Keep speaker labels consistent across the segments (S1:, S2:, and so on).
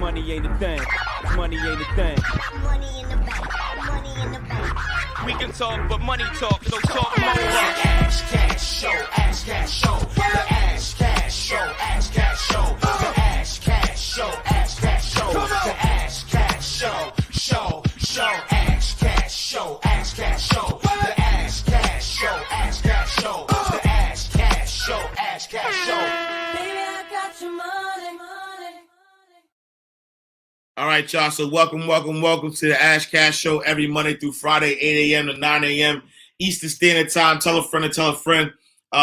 S1: Money ain't a thing. Money ain't a thing.
S2: Money in the bank. Money in the bank.
S3: We can talk, but money talk, so talk more.
S4: Ash Cash Show, Ash Cash Show, the Ash Cash Show, Ash Cash Show, the Ash Cash Show, Ash Cash Show, the Ash Cash Show, Ash Cash Show, Ash Cash Show, the Ash Cash Show, Ash Cash Show, the Ash Cash Show, Ash Cash Show.
S2: Baby, I got your money.
S5: All right, y'all. So welcome to the Ash Cash Show every Monday through Friday, 8 a.m. to 9 a.m. Eastern Standard Time. Tell a friend to tell a friend.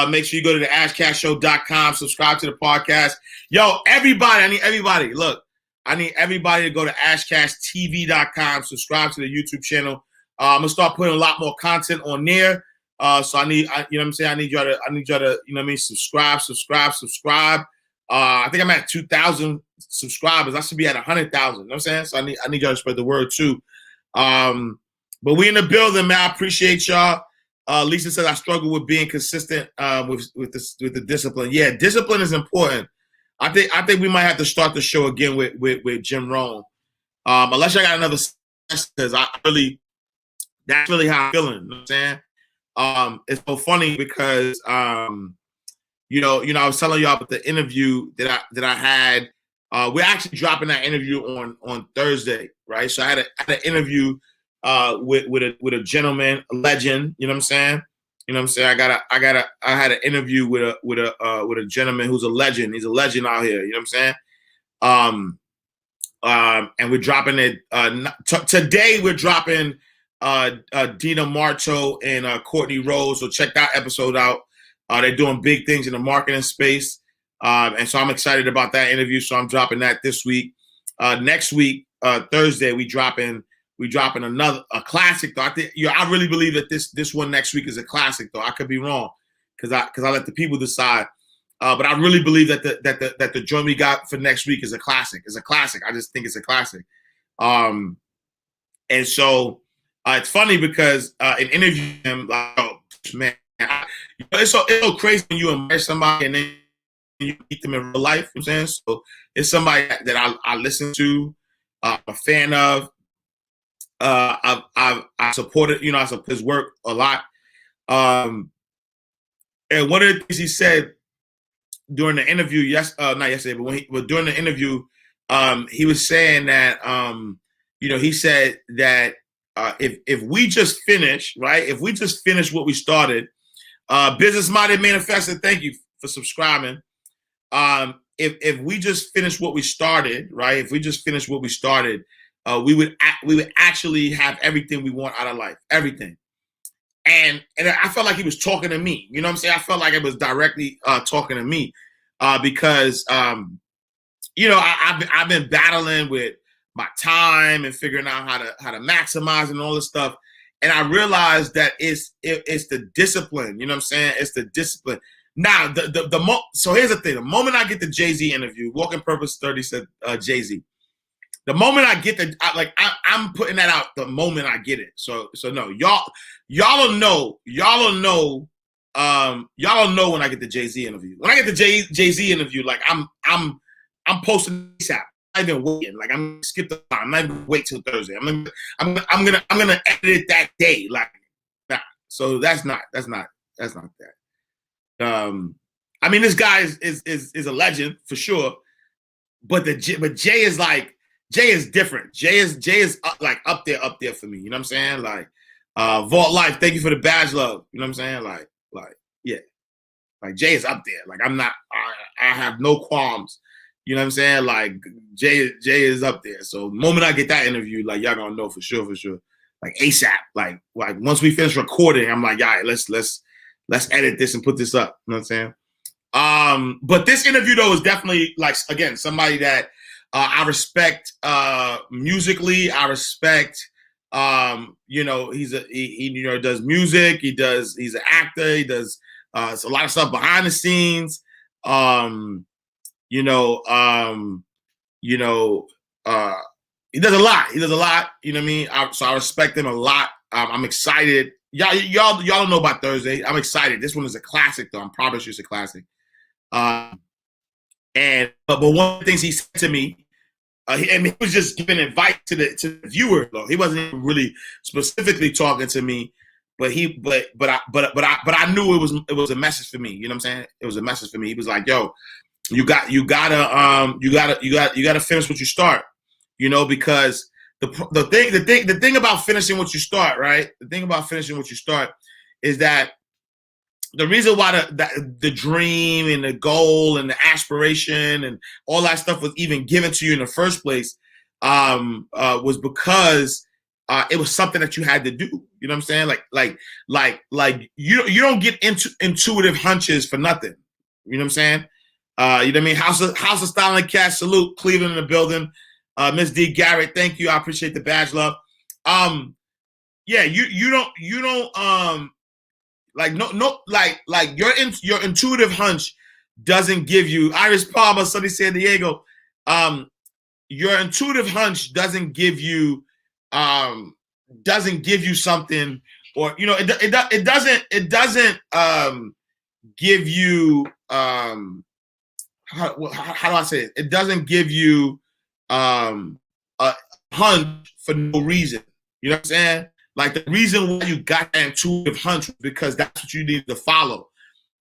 S5: Make sure you go to the ashcashshow.com. Subscribe to the podcast. Yo, everybody, I need everybody. Look, I need everybody to go to ashcashtv.com. Subscribe to the YouTube channel. I'm gonna start putting a lot more content on there. So I need, you know what I'm saying? I need y'all to, you know what I mean? Subscribe. I think I'm at 2,000 subscribers. I should be at 100,000. You know what I'm saying? So I need y'all to spread the word too. But we in the building, man. I appreciate y'all. Lisa says I struggle with being consistent with the discipline. Yeah, discipline is important. I think we might have to start the show again with Jim Rohn. Unless I got another because that's really how I'm feeling. You know what I'm saying? It's so funny because you know, I was telling y'all about the interview that I had. We're actually dropping that interview on Thursday, right? So I had an interview with a gentleman, a legend. You know what I'm saying? You know what I'm saying? I had an interview with a gentleman who's a legend. He's a legend out here. You know what I'm saying? And we're dropping it today. We're dropping Dina Marto and Courtney Rose. So check that episode out. They're doing big things in the marketing space. And so I'm excited about that interview. So I'm dropping that this week. Next week, Thursday, we dropping a classic though. I really believe that this one next week is a classic though. I could be wrong because I let the people decide. But I really believe that the joint we got for next week is a classic. It's a classic. I just think it's a classic. And so it's funny because in interviewing him, like, oh man, it's so crazy when you admire somebody and then you meet them in real life. You know what I'm saying? So it's somebody that I listen to, I'm a fan of. I supported, I support his work a lot. And one of the things he said during the interview, not yesterday, but during the interview, he was saying that, he said that if we just finish, right? If we just finish what we started, Business Minded Manifested, thank you for subscribing. If we just finish what we started, right? If we just finish what we started, we would actually have everything we want out of life, everything. And I felt like he was talking to me. You know what I'm saying? I felt like it was directly talking to me because I've been battling with my time and figuring out how to maximize and all this stuff. And I realized that it's the discipline. You know what I'm saying? It's the discipline. Now, so here's the thing. The moment I get the Jay-Z interview, Walking Purpose 30 said Jay-Z. The moment I get I'm putting that out the moment I get it. So no, y'all don't know when I get the Jay-Z interview. When I get the Jay-Z interview, like I'm posting ASAP. I'm not even waiting. Like I'm gonna skip the time. I'm not even wait till Thursday. I'm gonna edit it that day. Like nah. So that's not that. I mean, this guy is a legend for sure, but Jay is like. Jay is different. Jay is like up there for me. You know what I'm saying? Like, Vault Life, thank you for the badge love. You know what I'm saying? Like, yeah. Like Jay is up there. Like I have no qualms. You know what I'm saying? Like Jay is up there. So the moment I get that interview, like y'all gonna know for sure. Like ASAP. Like once we finish recording, I'm like, all right, let's edit this and put this up. You know what I'm saying? But this interview though is definitely like again somebody that I respect musically. I respect he does music. He's an actor. He does a lot of stuff behind the scenes. He does a lot. You know what I mean? So I respect him a lot. I'm excited. Y'all don't know about Thursday. I'm excited. This one is a classic though. I promise you it's a classic. But one of the things he said to me And he was just giving advice to the viewer. Though. He wasn't even really specifically talking to me, but I knew it was a message for me. You know what I'm saying? It was a message for me. He was like, "Yo, you gotta finish what you start." You know, because the thing about finishing what you start, right? The thing about finishing what you start is that the reason why the dream and the goal and the aspiration and all that stuff was even given to you in the first place was because it was something that you had to do. You know what I'm saying? Like you don't get into intuitive hunches for nothing. You know what I'm saying? You know what I mean? House of Style and Cash, salute, Cleveland in the building. Miss D Garrett, thank you. I appreciate the badge, love. Yeah, you don't like your intuitive hunch doesn't give you Iris Palmer, Sunny San Diego. Your intuitive hunch doesn't give you something, or you know, it doesn't give you how do I say it? It doesn't give you a hunch for no reason. You know what I'm saying? Like the reason why you got that intuitive hunch was because that's what you need to follow.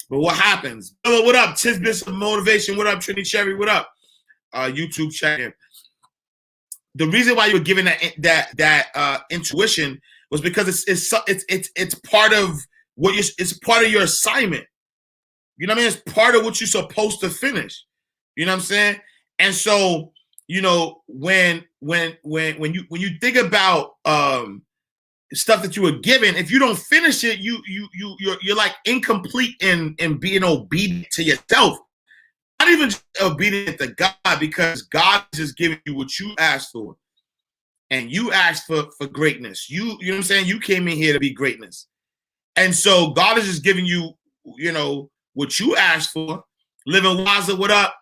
S5: But what happens? Hello, what up? Tisbits of Motivation. What up, Trini Cherry? What up? YouTube check-in. The reason why you were given that intuition was because it's part of it's part of your assignment. You know what I mean? It's part of what you're supposed to finish. You know what I'm saying? And so, you know, when you think about stuff that you were given, if you don't finish it, you're like incomplete in being obedient to yourself. Not even obedient to God, because God is just giving you what you asked for. And you asked for greatness. You know what I'm saying? You came in here to be greatness. And so God is just giving you, you know, what you asked for. Living Waza, what up?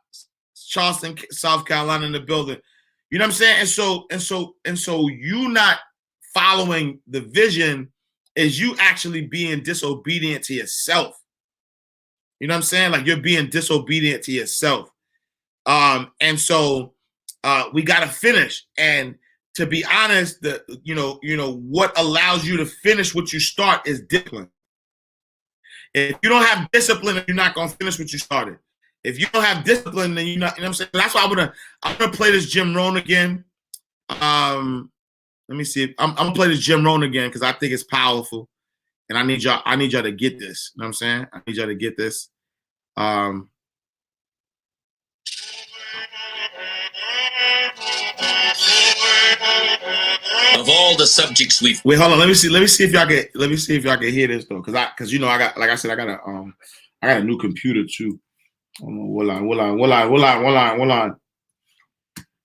S5: Charleston, South Carolina in the building. You know what I'm saying? And so you not following the vision is you actually being disobedient to yourself. You know what I'm saying? Like you're being disobedient to yourself. And so we got to finish. And to be honest, you know what allows you to finish what you start is discipline. If you don't have discipline, you're not going to finish what you started. If you don't have discipline, then you're not, you know what I'm saying? That's why I'm gonna play this Jim Rohn again. Let me see. I'm gonna play this Jim Rohn again because I think it's powerful. And I need y'all to get this. You know what I'm saying? I need y'all to get this. Of
S4: all the subjects we've
S5: wait, hold on. Let me see if y'all can hear this though. Cause you know I got a new computer too. Hold on.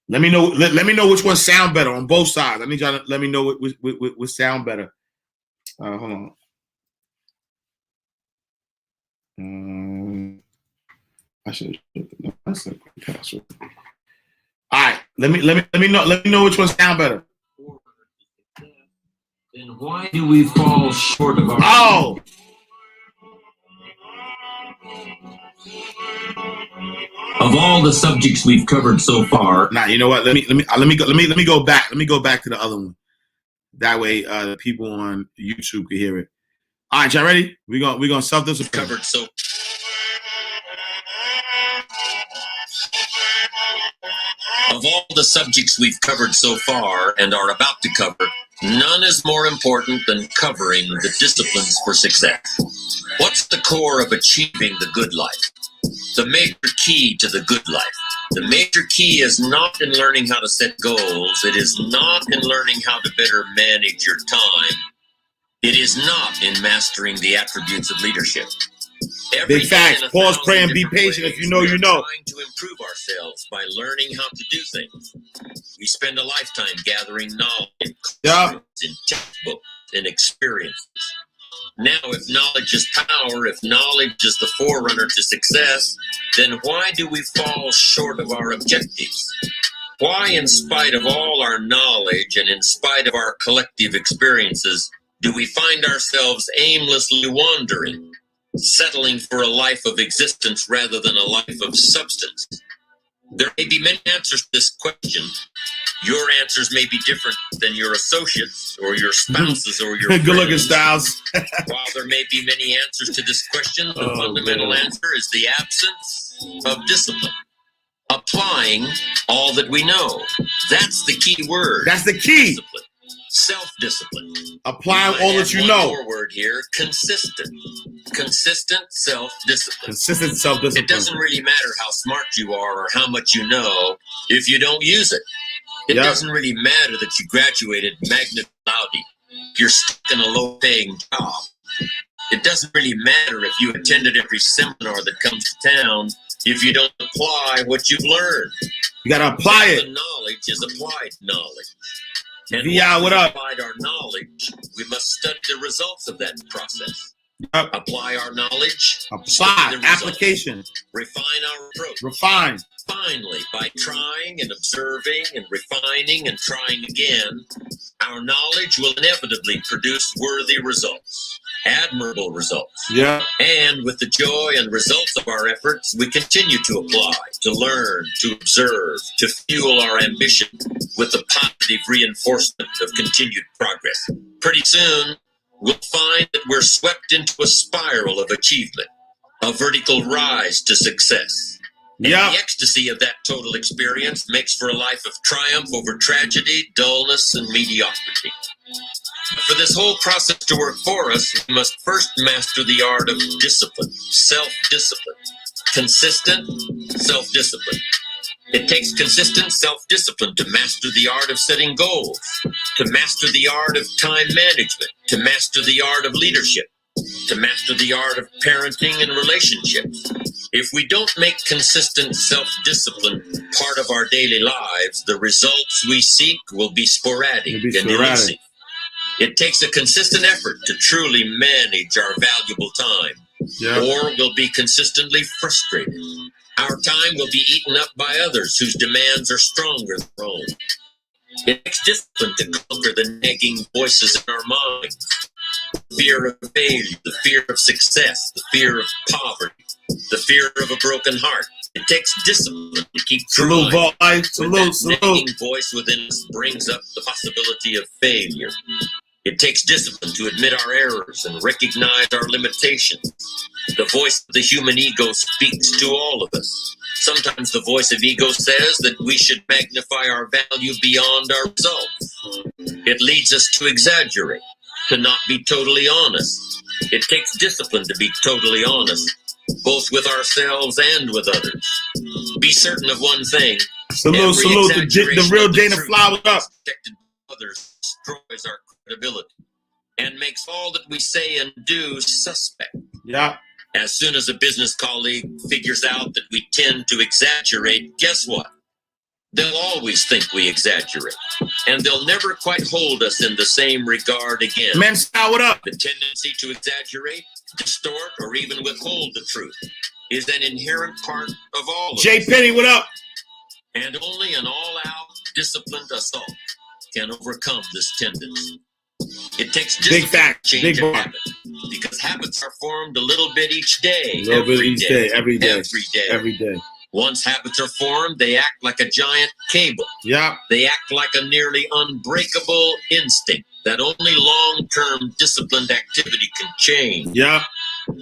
S5: Let me know which one sound better on both sides. I need y'all to let me know what sound better. Hold on. I should. That's a quick password. All right. Let me know which one sound better.
S6: Then why do we fall short of our? Of all the subjects we've covered so far.
S5: Nah, you know what? Let me go back. Let me go back to the other one. That way, the people on YouTube can hear it. All right, y'all ready? We're gonna self this
S4: covered so. Of all the subjects we've covered so far and are about to cover, none is more important than covering the disciplines for success. What's the core of achieving the good life? The major key to the good life. The major key is not in learning how to set goals. It is not in learning how to better manage your time. It is not in mastering the attributes of leadership.
S5: Big facts. Pause, pray, and be patient. If you know, you know.
S4: Trying to improve ourselves by learning how to do things. We spend a lifetime gathering knowledge in textbooks and experiences. Now, if knowledge is power, if knowledge is the forerunner to success, then why do we fall short of our objectives? Why, in spite of all our knowledge and in spite of our collective experiences, do we find ourselves aimlessly wandering, settling for a life of existence rather than a life of substance? There may be many answers to this question,
S6: Your answers may be different than your associates or your spouses or your
S5: Good looking,
S6: friends.
S5: Styles.
S6: While there may be many answers to this question, the fundamental answer is the absence of discipline. Applying all that we know. That's the key word.
S5: That's the key.
S6: Discipline. Self-discipline.
S5: Applying
S6: I
S5: all
S6: add
S5: that you
S6: one
S5: know.
S6: more word here, consistent. Consistent self-discipline.
S5: Consistent self-discipline.
S6: It doesn't really matter how smart you are or how much you know if you don't use it. It
S5: Yep.
S6: doesn't really matter that you graduated magna cum laude. You're stuck in a low-paying job. It doesn't really matter if you attended every seminar that comes to town if you don't apply what you've learned.
S5: You gotta apply
S6: The
S5: it.
S6: knowledge is applied knowledge. And
S5: VI,
S6: once
S5: what
S6: we've
S5: up?
S6: applied our knowledge, we must study the results of that process.
S5: Yep.
S6: Apply our knowledge,
S5: Apply.
S6: study the results,
S5: Application.
S6: refine our approach.
S5: Refine.
S6: Finally, by trying and observing and refining and trying again, our knowledge will inevitably produce worthy results, admirable results.
S5: Yeah.
S6: And with the joy and results of our efforts, we continue to apply, to learn, to observe, to fuel our ambition with the positive reinforcement of continued progress. Pretty soon, we'll find that we're swept into a spiral of achievement, a vertical rise to success. And
S5: Yeah.
S6: the ecstasy of that total experience makes for a life of triumph over tragedy, dullness, and mediocrity. For this whole process to work for us, we must first master the art of discipline, self-discipline, consistent self-discipline. It takes consistent self-discipline to master the art of setting goals, to master the art of time management, to master the art of leadership, to master the art of parenting and relationships. If we don't make consistent self-discipline part of our daily lives, the results we seek will be sporadic
S5: They'll be
S6: and
S5: sporadic.
S6: elusive. It takes a consistent effort to truly manage our valuable time,
S5: Yeah.
S6: or we'll be consistently frustrated. Our time will be eaten up by others whose demands are stronger than our own. It takes discipline to conquer the nagging voices in our minds. The fear of failure, the fear of success, the fear of poverty, the fear of a broken heart. It takes discipline to keep
S5: Salute,
S6: trying.
S5: Vault Life.
S6: When
S5: Salute,
S6: that
S5: salute.
S6: nagging voice within us brings up the possibility of failure. It takes discipline to admit our errors and recognize our limitations. The voice of the human ego speaks to all of us. Sometimes the voice of ego says that we should magnify our value beyond our results. It leads us to exaggerate, to not be totally honest. It takes discipline to be totally honest, both with ourselves and with others. Be certain of one thing.
S5: Salute,
S6: Every
S5: salute. The
S6: exaggeration
S5: real
S6: of the
S5: Dana
S6: truth
S5: Fly, what up?
S6: protected by others destroys our credibility and makes all that we say and do suspect.
S5: Yeah.
S6: As soon as a business colleague figures out that we tend to exaggerate, guess what? They'll always think we exaggerate, and they'll never quite hold us in the same regard again.
S5: Men Style, what up?
S6: The tendency to exaggerate, distort, or even withhold the truth is an inherent part of all of
S5: Jay
S6: us.
S5: Penny, what up?
S6: And only an all-out, disciplined assault can overcome this tendency. It takes
S5: Big
S6: discipline
S5: fact,
S6: to
S5: big
S6: change a
S5: bar.
S6: habit, because habits are formed a little bit each day,
S5: A little bit
S6: every
S5: each day, every day.
S6: every day.
S5: Every day.
S6: Once habits are formed, they act like a giant cable.
S5: Yeah.
S6: They act like a nearly unbreakable instinct that only long-term disciplined activity can change.
S5: Yeah.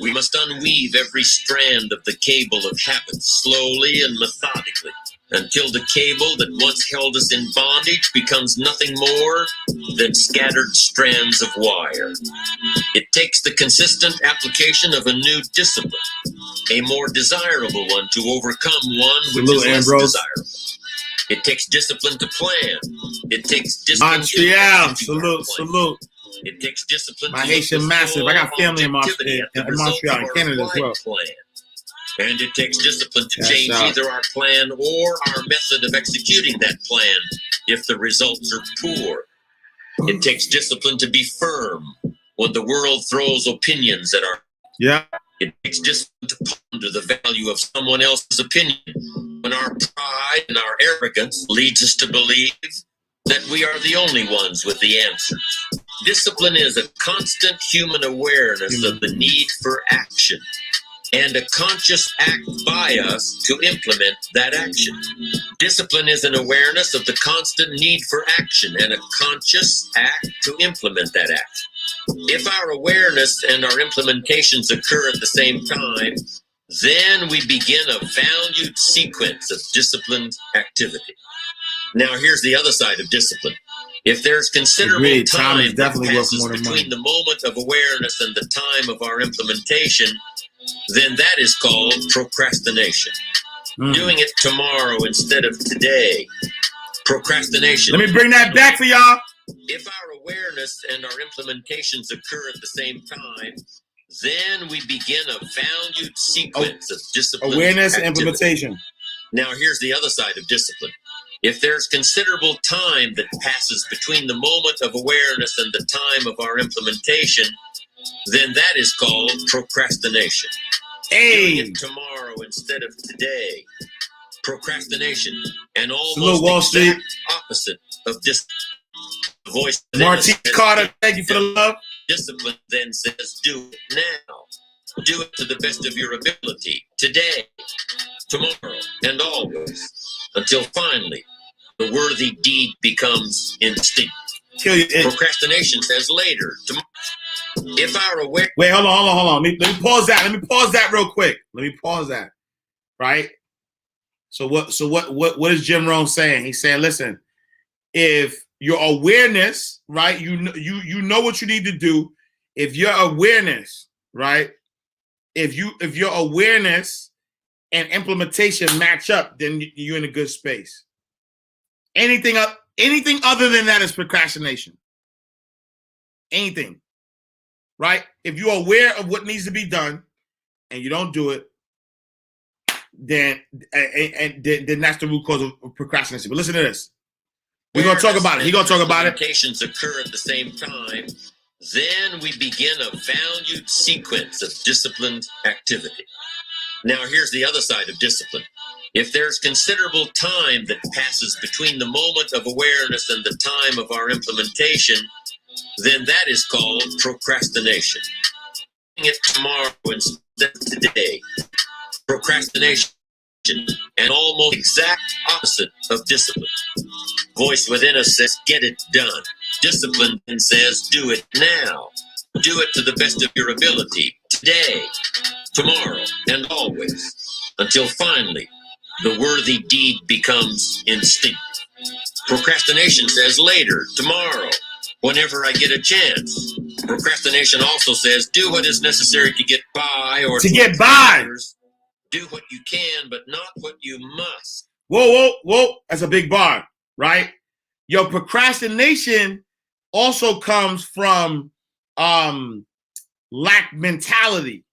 S6: We must unweave every strand of the cable of habits slowly and methodically until the cable that once held us in bondage becomes nothing more than scattered strands of wire. It takes the consistent application of a new discipline, a more desirable one, to overcome one which
S5: Salute,
S6: is less
S5: Ambrose.
S6: desirable. It takes discipline to plan. It takes discipline
S5: Montreal.
S6: to execute our
S5: Salute,
S6: plan.
S5: salute.
S6: It takes discipline
S5: My
S6: to
S5: Haitian
S6: look with
S5: massive. I got
S6: full
S5: family in
S6: objectivity
S5: Montreal,
S6: at the
S5: in
S6: results
S5: Montreal,
S6: of
S5: in
S6: our
S5: Canada as well.
S6: plan. And it takes discipline to
S5: Yes,
S6: change
S5: sir.
S6: either our plan or our method of executing that plan if the results are poor. It takes discipline to be firm when the world throws opinions at our.
S5: Yeah.
S6: It takes discipline to ponder the value of someone else's opinion when our pride and our arrogance leads us to believe that we are the only ones with the answers. Discipline is a constant human awareness of the need for action and a conscious act by us to implement that action. Discipline is an awareness of the constant need for action and a conscious act to implement that act. If our awareness and our implementations occur at the same time, then we begin a valued sequence of disciplined activity. Now, here's the other side of discipline. If there's considerable
S5: Agreed. Time is
S6: time that
S5: definitely worth
S6: passes
S5: more than
S6: between
S5: money.
S6: the moment of awareness and the time of our implementation, then that is called procrastination. Doing it tomorrow instead of today. Procrastination.
S5: Let me bring that back for y'all.
S6: If our awareness and our implementations occur at the same time, then we begin a valued sequence of discipline.
S5: Awareness and implementation.
S6: Now, here's the other side of discipline. If there's considerable time that passes between the moment of awareness and the time of our implementation, then that is called procrastination. Doing
S5: Hey,
S6: it tomorrow instead of today. Procrastination, and
S5: Salute,
S6: almost
S5: Wall Street.
S6: exact opposite of discipline. The voice within us
S5: Martine
S6: says,
S5: Carter, thank you for the love.
S6: discipline then says, do it now. Do it to the best of your ability, today, tomorrow, and always, until finally the worthy deed becomes instinct.
S5: Kill you.
S6: Procrastination says later, tomorrow. If our awareness
S5: Wait, hold on. Let me pause that. Let me pause that real quick. Let me pause that. Right? So what is Jim Rohn saying? He's saying, listen, if your awareness, right, you know what you need to do. If your awareness, right, if your awareness and implementation match up, then you're in a good space. Anything other than that is procrastination. Anything. Right? If you're aware of what needs to be done and you don't do it, then that's the root cause of procrastination. But listen to this. We're going to talk about it. He's going to talk about it.
S6: Implementations occur at the same time, then we begin a valued sequence of disciplined activity. Now, here's the other side of discipline. If there's considerable time that passes between the moment of awareness and the time of our implementation, then that is called procrastination. Doing it tomorrow instead of today. Procrastination, an almost exact opposite of discipline. Voice within us says, get it done. Discipline then says, do it now. Do it to the best of your ability, today, tomorrow, and always, until finally the worthy deed becomes instinct. Procrastination says later, tomorrow, whenever I get a chance. Procrastination also says, do what is necessary to get by, or
S5: To get by.
S6: others. Do what you can, but not what you must.
S5: Whoa. That's a big bar, right? Your procrastination also comes from lack mentality.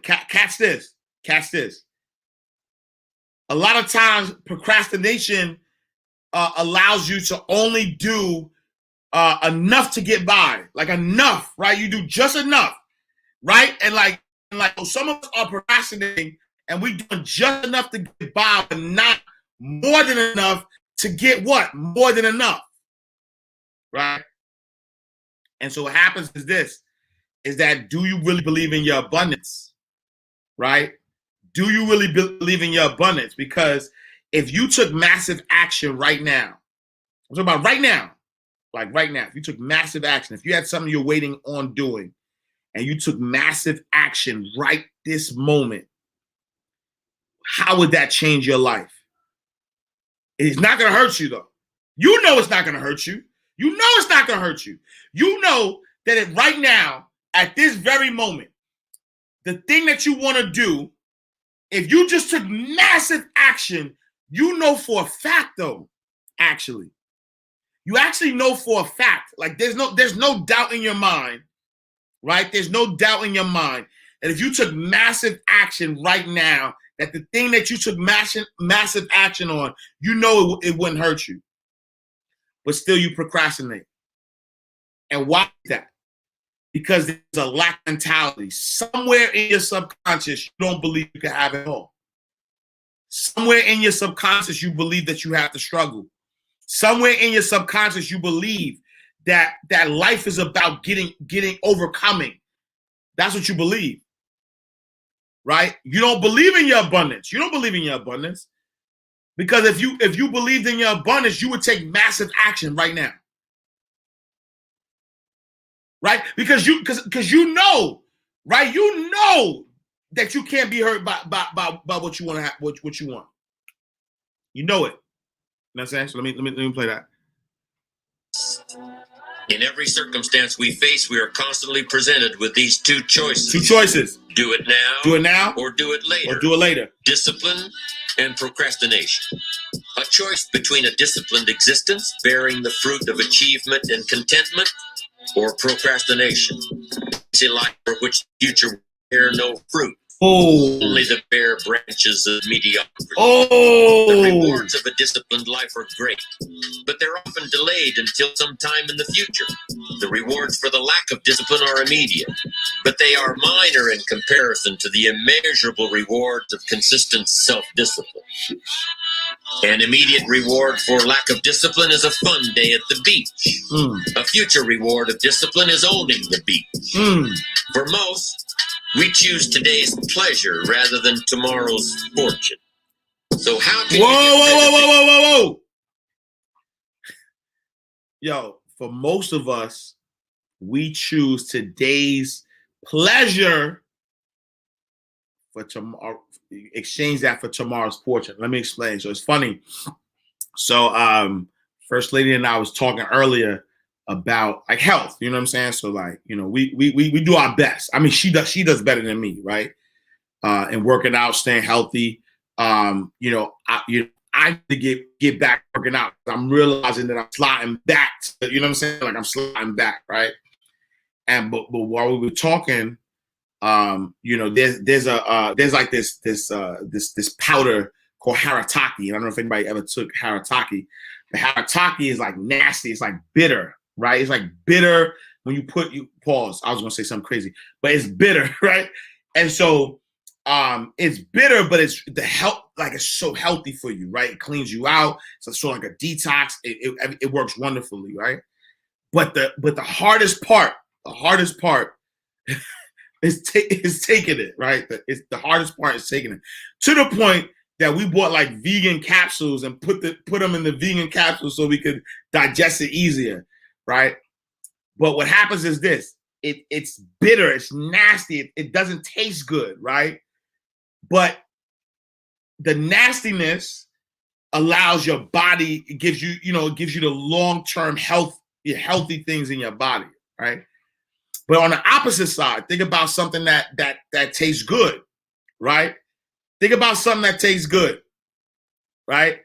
S5: Catch this. A lot of times procrastination allows you to only do enough to get by, like enough, right? You do just enough, right? And like some of us are procrastinating and we doing just enough to get by, but not more than enough to get what? More than enough, right? And so what happens is this, is that do you really believe in your abundance, right? Do you really believe in your abundance? Because if you took massive action right now, I'm talking about right now, like right now, if you took massive action, if you had something you're waiting on doing, and you took massive action right this moment, how would that change your life? It's not going to hurt you, though. You know it's not going to hurt you. You know it's not going to hurt you. You know that right now, at this very moment, the thing that you want to do, if you just took massive action, you know for a fact, though, actually, you actually know for a fact, like there's no doubt in your mind, right? There's no doubt in your mind that if you took massive action right now, that the thing that you took massive action on, you know it wouldn't hurt you. But still you procrastinate. And why is that? Because there's a lack mentality. Somewhere in your subconscious, you don't believe you can have it all. Somewhere in your subconscious, you believe that you have to struggle. Somewhere in your subconscious, you believe that life is about getting overcoming. That's what you believe, right? You don't believe in your abundance. You don't believe in your abundance. Because if you believed in your abundance, you would take massive action right now. Right? Because you know, right? You know that you can't be hurt by what you want to have, what you want. You know it. You know what I'm saying? So let me play that.
S6: In every circumstance we face, we are constantly presented with these two choices.
S5: Two choices.
S6: Do it now.
S5: Do it now.
S6: Or do it later.
S5: Or do it later.
S6: Discipline and procrastination. A choice between a disciplined existence, bearing the fruit of achievement and contentment, or procrastination. It's a life for which the future will bear no fruit.
S5: Oh.
S6: Only the bare branches of mediocrity.
S5: Oh.
S6: The rewards of a disciplined life are great, but they're often delayed until some time in the future. The rewards for the lack of discipline are immediate, but they are minor in comparison to the immeasurable rewards of consistent self-discipline. An immediate reward for lack of discipline is a fun day at the beach. A future reward of discipline is owning the beach. For most, we choose today's pleasure rather than tomorrow's fortune. So how can
S5: Whoa. Yo, for most of us, we choose today's pleasure for tomorrow, exchange that for tomorrow's fortune. Let me explain. So it's funny. So First Lady and I was talking earlier about like health, you know what I'm saying? So like, you know, we do our best. I mean, she does better than me, right? And working out, staying healthy. You know, I need to get back working out. I'm realizing that I'm sliding back. You know what I'm saying? Like I'm sliding back, right? And but while we were talking, you know, there's like this powder called Harataki. I don't know if anybody ever took Harataki. But Harataki is like nasty. It's like bitter. Right? It's like bitter when you pause. I was gonna say something crazy, but it's bitter, right? And so it's bitter, but it's the health, like it's so healthy for you, right? It cleans you out. It's sort of like a detox. It works wonderfully, right? But the hardest part is taking it, right? The hardest part is taking it to the point that we bought like vegan capsules and put them in the vegan capsules so we could digest it easier. Right. But what happens is this, it's bitter. It's nasty. It doesn't taste good. Right. But the nastiness allows your body, it gives you the long-term healthy things in your body. Right. But on the opposite side, think about something that tastes good. Right. Think about something that tastes good. Right.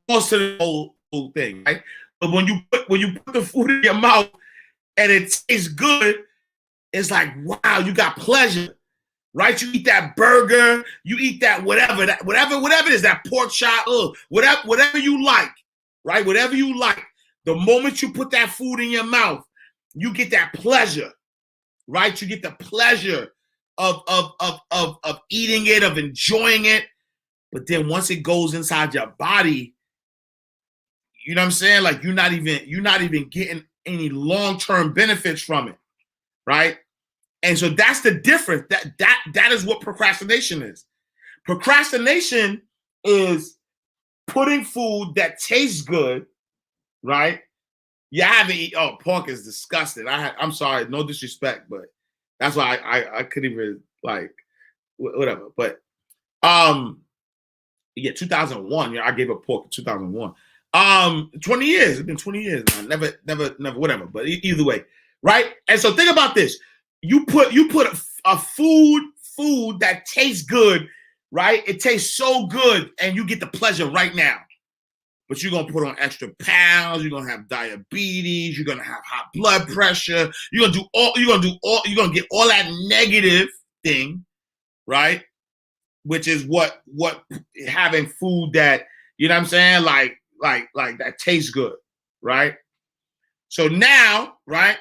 S5: Most of the whole thing. Right. But when you put the food in your mouth and it tastes good, it's like, wow, you got pleasure, right? You eat that burger, you eat that whatever it is, that pork chop, whatever you like, right? Whatever you like. The moment you put that food in your mouth, you get that pleasure, right? You get the pleasure of eating it, of enjoying it. But then once it goes inside your body, you know what I'm saying? Like you're not even getting any long-term benefits from it, right? And so that's the difference. That is what procrastination is. Procrastination is putting food that tastes good, right? You haven't eaten. Oh, pork is disgusting. I'm sorry, no disrespect, but that's why I couldn't even like whatever. But yeah, 2001. Yeah, I gave up pork in 2001. 20 years. It's been 20 years, man. Never, whatever. But either way, right? And so think about this. You put a food that tastes good, right? It tastes so good, and you get the pleasure right now. But you're gonna put on extra pounds, you're gonna have diabetes, you're gonna have high blood pressure, you're gonna get all that negative thing, right? Which is what having food that, you know what I'm saying, like that tastes good, right? So now, right?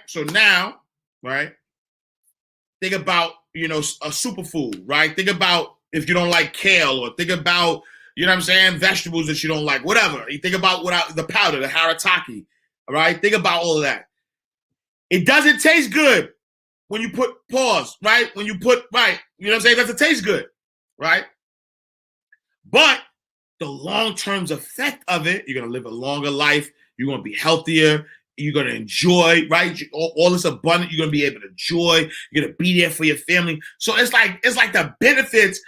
S5: Think about, you know, a superfood, right? Think about if you don't like kale, or think about, you know what I'm saying, vegetables that you don't like, whatever. You think about the powder, the Harataki, all right? Think about all of that. It doesn't taste good when you put pause, right? When you put, right, you know what I'm saying? It doesn't taste good, right? But the long-term effect of it, you're going to live a longer life. You're going to be healthier. You're going to enjoy, right? All this abundance, you're going to be able to enjoy. You're going to be there for your family. So it's like the benefits.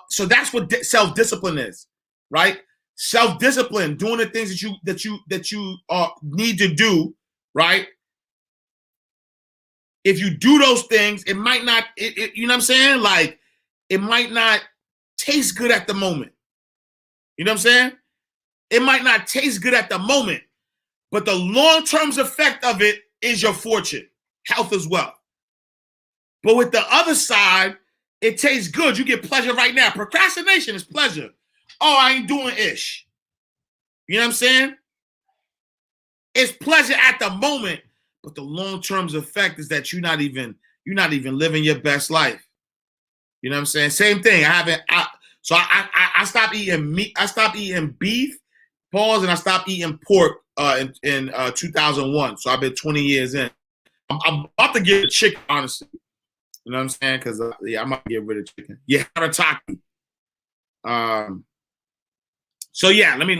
S5: So that's what self-discipline is, right? Self-discipline, doing the things that you need to do, right? If you do those things, it might not, you know what I'm saying? Like, it might not taste good at the moment. You know what I'm saying? It might not taste good at the moment, but the long-term effect of it is your fortune, health as well. But with the other side, it tastes good. You get pleasure right now. Procrastination is pleasure. Oh, I ain't doing ish. You know what I'm saying? It's pleasure at the moment, but the long-term effect is that you're not even living your best life. You know what I'm saying? Same thing. I stopped eating meat. I stopped eating beef, and I stopped eating pork in 2001. So I've been 20 years in. I'm about to get a chicken, honestly. You know what I'm saying? Because I might get rid of chicken. Yeah, harataki. So yeah, let me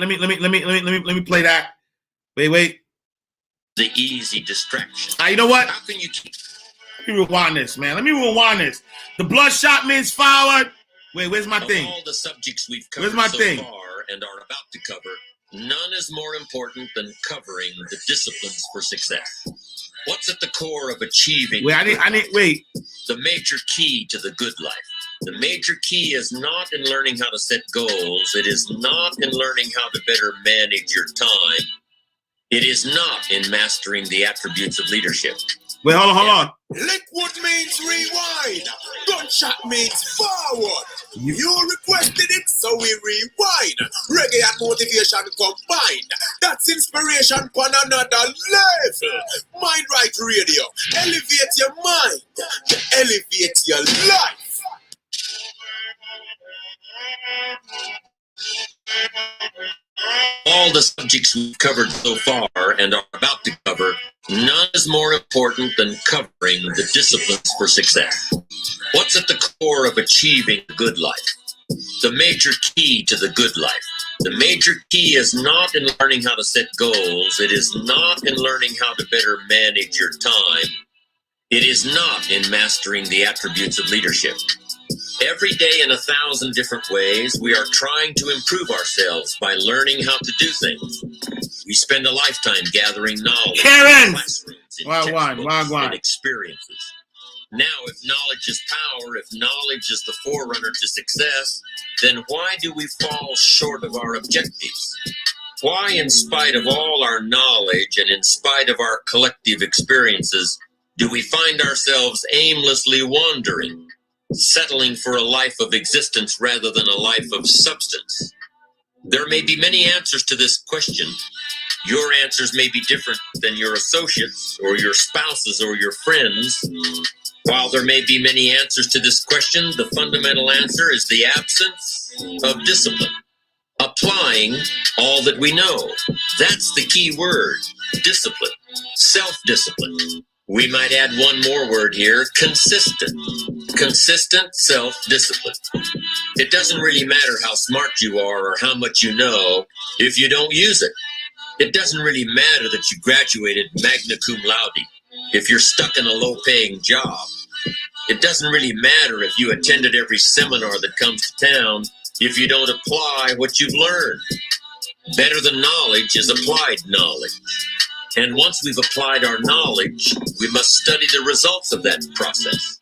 S5: play that. Wait.
S6: The easy distraction.
S5: You know what?
S6: How can you keep?
S5: Let me rewind this, man. The bloodshot means forward. Wait, where's my thing?
S6: All the subjects we've covered
S5: Where's my
S6: so
S5: thing?
S6: far and are about to cover, none is more important than covering the disciplines for success. What's at the core of achieving?
S5: Wait.
S6: The major key to the good life. The major key is not in learning how to set goals. It is not in learning how to better manage your time. It is not in mastering the attributes of leadership.
S5: Wait, hold on.
S4: Liquid means rewind. Gunshot means forward. You requested it, so we rewind. Reggae and motivation combined. That's inspiration on another level. Mind Right Radio. Elevate your mind to elevate your life.
S6: All the subjects we've covered so far and are about to cover, none is more important than covering the disciplines for success. What's at the core of achieving a good life? The major key to the good life. The major key is not in learning how to set goals. It is not in learning how to better manage your time. It is not in mastering the attributes of leadership. Every day in 1,000 different ways, we are trying to improve ourselves by learning how to do things. We spend a lifetime gathering knowledge in classrooms, in textbooks, and experiences. Now, if knowledge is power, if knowledge is the forerunner to success, then why do we fall short of our objectives? Why, in spite of all our knowledge and in spite of our collective experiences, do we find ourselves aimlessly wandering, settling for a life of existence rather than a life of substance? There may be many answers to this question. Your answers may be different than your associates or your spouses or your friends. While there may be many answers to this question, the fundamental answer is the absence of discipline. Applying all that we know. That's the key word. Discipline. Self-discipline. We might add one more word here, consistent. Consistent self-discipline. It doesn't really matter how smart you are or how much you know if you don't use it. It doesn't really matter that you graduated magna cum laude if you're stuck in a low-paying job. It doesn't really matter if you attended every seminar that comes to town if you don't apply what you've learned. Better than knowledge is applied knowledge. And once we've applied our knowledge, we must study the results of that process.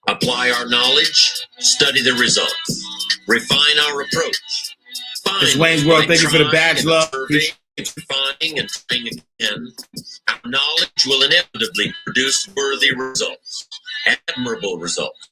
S6: Apply our knowledge, study the results, refine our approach.
S5: It's Wayne's World. Thank you for the badge, love.
S6: Refining and trying again, our knowledge will inevitably produce worthy results, admirable results.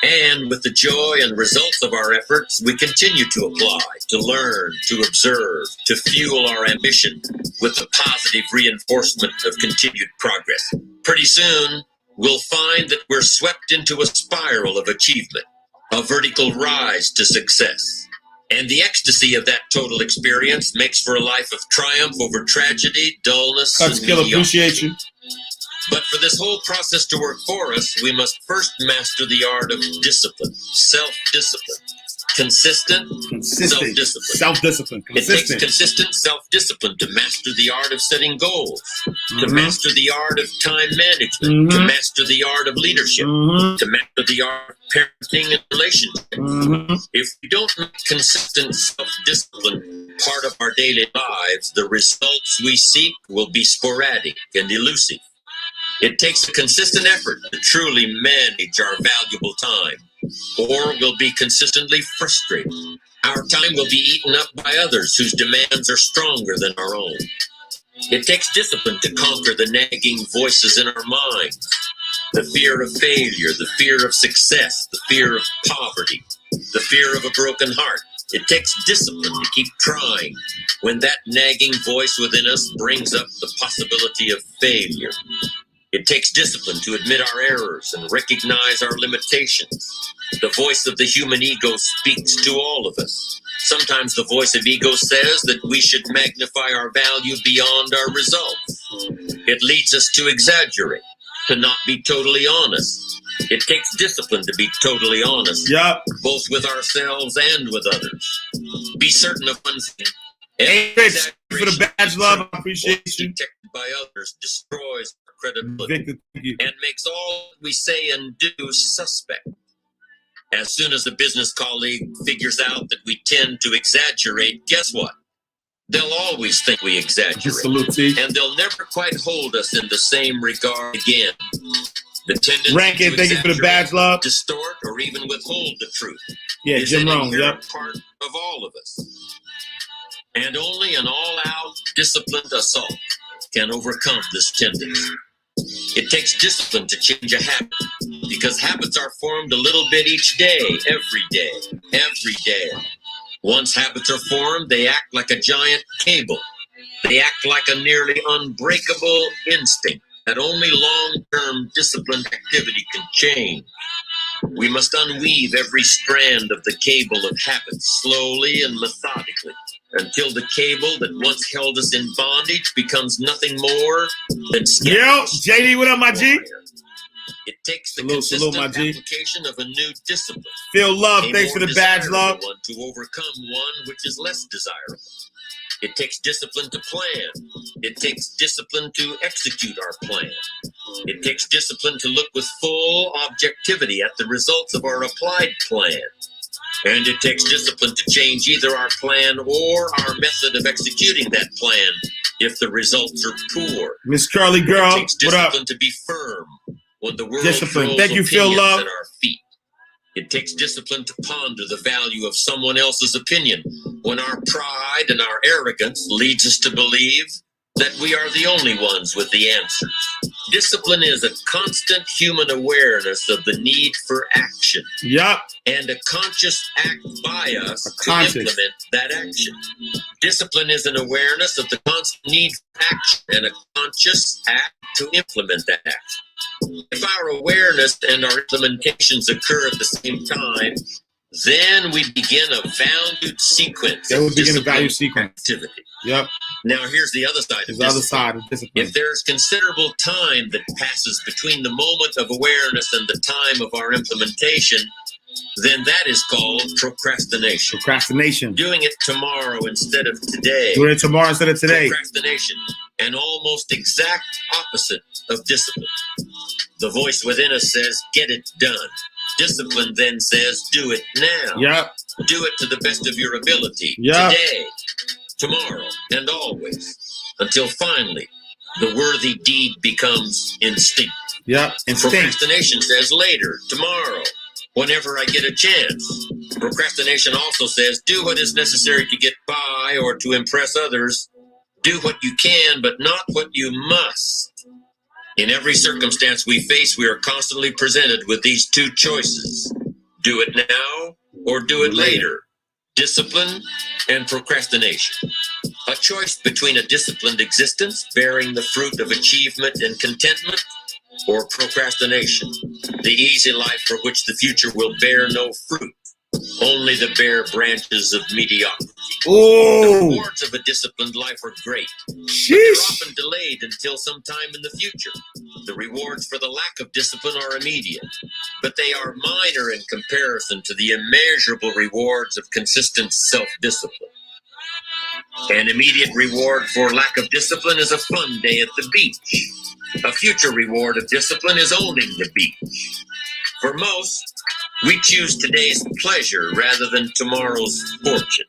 S6: And with the joy and results of our efforts, we continue to apply, to learn, to observe, to fuel our ambition with the positive reinforcement of continued progress. Pretty soon, we'll find that we're swept into a spiral of achievement, a vertical rise to success. And the ecstasy of that total experience makes for a life of triumph over tragedy, dullness, and mediocrity.
S5: Appreciate you.
S6: But for this whole process to work for us, we must first master the art of discipline, self-discipline. consistent self-discipline.
S5: Self-discipline.
S6: It takes consistent self-discipline to master the art of setting goals, to master the art of time management, to master the art of leadership, to master the art of parenting and relationships. If we don't make consistent self-discipline part of our daily lives, the results we seek will be sporadic and elusive. It takes a consistent effort to truly manage our valuable time, or we'll be consistently frustrated. Our time will be eaten up by others whose demands are stronger than our own. It takes discipline to conquer the nagging voices in our minds, the fear of failure, the fear of success, the fear of poverty, the fear of a broken heart. It takes discipline to keep trying when that nagging voice within us brings up the possibility of failure. It takes discipline to admit our errors and recognize our limitations. The voice of the human ego speaks to all of us. Sometimes the voice of ego says that we should magnify our value beyond our results. It leads us to exaggerate, to not be totally honest. It takes discipline to be totally honest, both with ourselves and with others. Be certain of one thing.
S5: Hey, Rich, for the badge, love, I appreciate you.
S6: Detected by others destroys our credibility
S5: Victor, thank you.
S6: and makes all we say and do suspect. As soon as a business colleague figures out that we tend to exaggerate, guess what? They'll always think we exaggerate.
S5: Salute, T.
S6: And they'll never quite hold us in the same regard again. The tendency
S5: Rankin,
S6: to
S5: thank you for the
S6: exaggerate,
S5: badge, love.
S6: distort, or even withhold the truth
S5: Yeah,
S6: is
S5: Jim
S6: an
S5: Rome,
S6: inherent part of all of us. And only an all-out, disciplined assault can overcome this tendency. It takes discipline to change a habit, because habits are formed a little bit each day, every day, every day. Once habits are formed, they act like a giant cable. They act like a nearly unbreakable instinct that only long-term disciplined activity can change. We must unweave every strand of the cable of habits slowly and methodically, until the cable that once held us in bondage becomes nothing more than
S5: Yo, JD, what up, my G?
S6: It takes the
S5: Salute, my
S6: consistent
S5: G.
S6: application of a new discipline,
S5: Phil Love,
S6: a
S5: thanks for
S6: more
S5: the badge,
S6: desirable
S5: love.
S6: one, to overcome one which is less desirable. It takes discipline to plan. It takes discipline to execute our plan. It takes discipline to look with full objectivity at the results of our applied plan. And it takes discipline to change either our plan or our method of executing that plan if the results are poor.
S5: Miss Curly Girl,
S6: It takes
S5: what up?
S6: discipline to be firm when the world
S5: Discipline.
S6: throws
S5: Thank you, Phil
S6: opinions
S5: Love.
S6: at our feet. It takes discipline to ponder the value of someone else's opinion when our pride and our arrogance leads us to believe that we are the only ones with the answers. Discipline is a constant human awareness of the need for action
S5: Yup.
S6: and a conscious act by us to
S5: conscious.
S6: implement that action. Discipline is an awareness of the constant need for action and a conscious act to implement that action. If our awareness and our implementations occur at the same time, then we begin a valued sequence
S5: Then we
S6: of
S5: begin a value
S6: disciplined
S5: sequence.
S6: activity.
S5: Yep.
S6: Now, here's the other side of
S5: There's the other
S6: discipline.
S5: side of discipline.
S6: If there's considerable time that passes between the moment of awareness and the time of our implementation, then that is called procrastination.
S5: Procrastination.
S6: Doing it tomorrow instead of today.
S5: Doing it tomorrow instead of today.
S6: Procrastination, an almost exact opposite of discipline. The voice within us says, get it done. Discipline then says, do it now.
S5: Yep.
S6: Do it to the best of your ability.
S5: Yeah.
S6: Today, tomorrow, and always. Until finally, the worthy deed becomes instinct.
S5: Yep. Instinct.
S6: Procrastination says later, tomorrow, whenever I get a chance. Procrastination also says, do what is necessary to get by or to impress others. Do what you can, but not what you must. In every circumstance we face, we are constantly presented with these two choices. Do it now or do it later. Discipline and procrastination. A choice between a disciplined existence bearing the fruit of achievement and contentment, or procrastination, the easy life for which the future will bear no fruit, only the bare branches of mediocrity. The
S5: Oh,
S6: rewards of a disciplined life are great, but they're
S5: sheesh.
S6: often delayed until some time in the future. The rewards for the lack of discipline are immediate, but they are minor in comparison to the immeasurable rewards of consistent self-discipline. An immediate reward for lack of discipline is a fun day at the beach. A future reward of discipline is owning the beach. For most, we choose today's pleasure rather than tomorrow's fortune.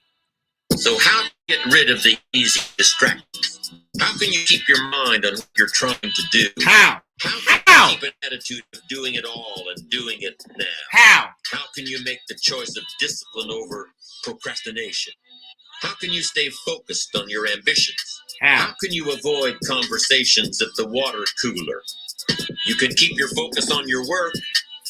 S6: So how to get rid of the easy distractions? How can you keep your mind on what you're trying to do?
S5: How?
S6: How can
S5: How?
S6: you keep an attitude of doing it all and doing it now?
S5: How?
S6: How can you make the choice of discipline over procrastination? How can you stay focused on your ambitions?
S5: How?
S6: How can you avoid conversations at the water cooler? You can keep your focus on your work.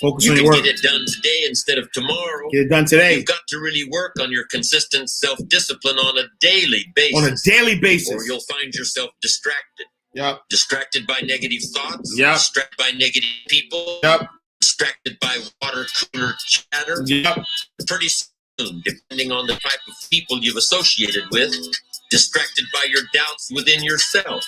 S5: Focus
S6: You
S5: on
S6: can
S5: your work.
S6: get it done today instead of tomorrow.
S5: Get it done today
S6: You've got to really work on your consistent self-discipline on a daily basis.
S5: on a daily
S6: Or
S5: basis.
S6: you'll find yourself distracted.
S5: Yep.
S6: Distracted by negative thoughts.
S5: Yep.
S6: Distracted by negative people.
S5: Yep.
S6: Distracted by water cooler chatter.
S5: Yep.
S6: Pretty soon, depending on the type of people you've associated with, distracted by your doubts within yourself.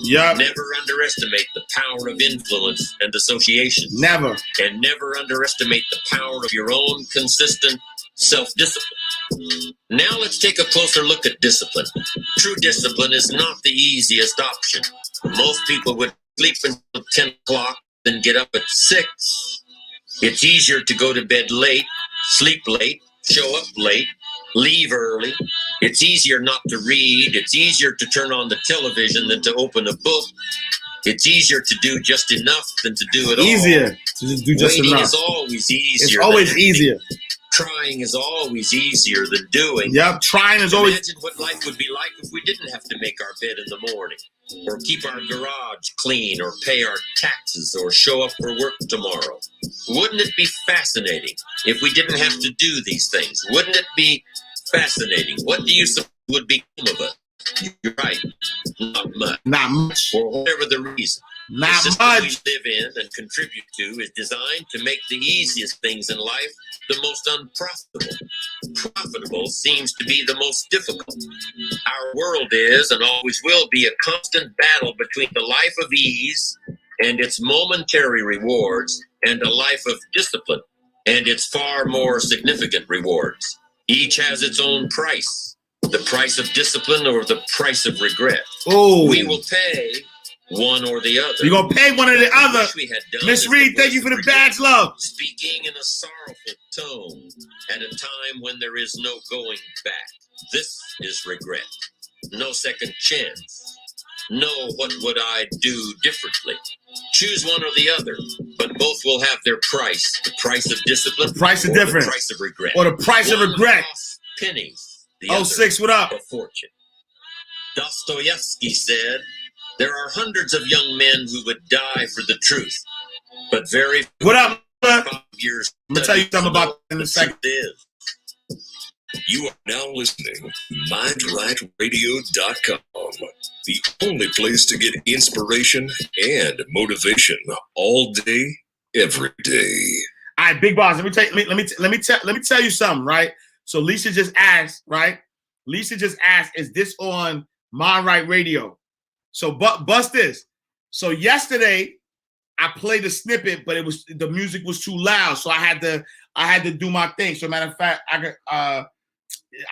S5: Yep.
S6: Never underestimate the power of influence and association.
S5: Never.
S6: And never underestimate the power of your own consistent self-discipline. Now let's take a closer look at discipline. True discipline is not the easiest option. Most people would sleep until 10 o'clock, then get up at 6. It's easier to go to bed late, sleep late, show up late, leave early. It's easier not to read. It's easier to turn on the television than to open a book. It's easier to do just enough than to do it all.
S5: Easier to just do just
S6: Waiting
S5: enough.
S6: is always easier.
S5: It's
S6: than
S5: always
S6: acting.
S5: easier.
S6: Trying is always easier than doing.
S5: Yep. Trying is always.
S6: Imagine what life would be like if we didn't have to make our bed in the morning, or keep our garage clean, or pay our taxes, or show up for work tomorrow. Wouldn't it be fascinating if we didn't have to do these things? Wouldn't it be fascinating? What do you suppose would become of us? You're right, not much.
S5: Not much.
S6: For whatever the reason. The
S5: Not
S6: system
S5: much.
S6: we live in and contribute to is designed to make the easiest things in life the most unprofitable. Profitable seems to be the most difficult. Our world is and always will be a constant battle between the life of ease and its momentary rewards and a life of discipline and its far more significant rewards. Each has its own price. The price of discipline or the price of regret.
S5: Oh,
S6: We will pay one or the other.
S5: you're gonna pay one or the other.
S6: Wish we had done
S5: Miss
S6: is
S5: Reed,
S6: the
S5: thank you for the
S6: regret.
S5: badge, love.
S6: Speaking in a sorrowful tone at a time when there is no going back. This is regret. No second chance. No, what would I do differently? Choose one or the other, but both will have their price. The price of discipline
S5: The price is
S6: or
S5: different.
S6: the price of regret.
S5: Or the price of
S6: One
S5: regret.
S6: costs pennies. The
S5: Oh,
S6: other
S5: 06, what up?
S6: a fortune. Dostoevsky said, there are hundreds of young men who would die for the truth, but very few
S5: What up? brother?
S6: 5 years.
S5: I'm gonna tell you something about that in a second.
S6: Is.
S7: You are now listening to MindRightRadio.com, the only place to get inspiration and motivation all day, every day.
S5: All right, big boss. Let me tell you something, right? So Lisa just asked, right? Lisa just asked, is this on Mind Right Radio? So bust this. So yesterday I played a snippet, but the music was too loud, so I had to do my thing. So matter of fact, I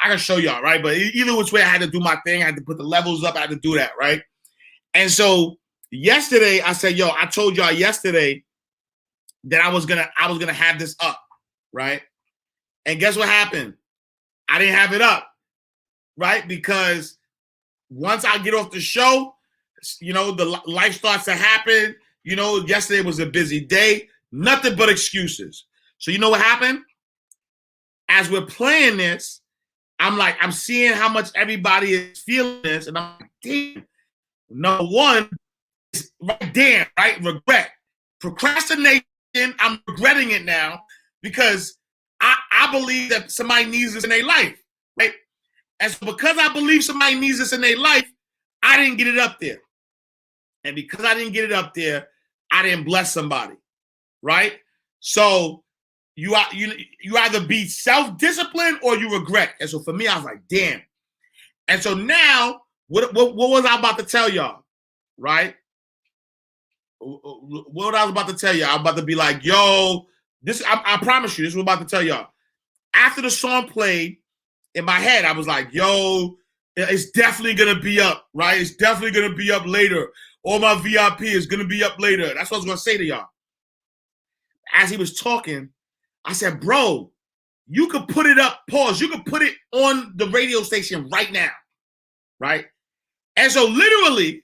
S5: can show y'all, right? But either which way, I had to do my thing. I had to put the levels up. I had to do that, right? And so yesterday I said, yo, I told y'all yesterday that I was gonna have this up, right? And guess what happened? I didn't have it up, right? Because once I get off the show, you know, the life starts to happen. You know, yesterday was a busy day, nothing but excuses. So you know what happened? As we're playing this, I'm seeing how much everybody is feeling this, and I'm like, damn. Number one is right there, right? Regret. Procrastination, I'm regretting it now because I believe that somebody needs this in their life, right? And so because I believe somebody needs this in their life, I didn't get it up there. And because I didn't get it up there, I didn't bless somebody, right? So you either be self-disciplined or you regret. And so for me, I was like, damn, And so now, what was I about to tell y'all, right? What I was about to tell you, I'm about to be like, yo, this. I promise you, this is what I'm about to tell y'all. After the song played, in my head, I was like, yo, it's definitely gonna be up, right? It's definitely gonna be up later. All my VIP is gonna be up later. That's what I was gonna say to y'all. As he was talking, I said, bro, you could put it up, pause, you could put it on the radio station right now, right? And so literally,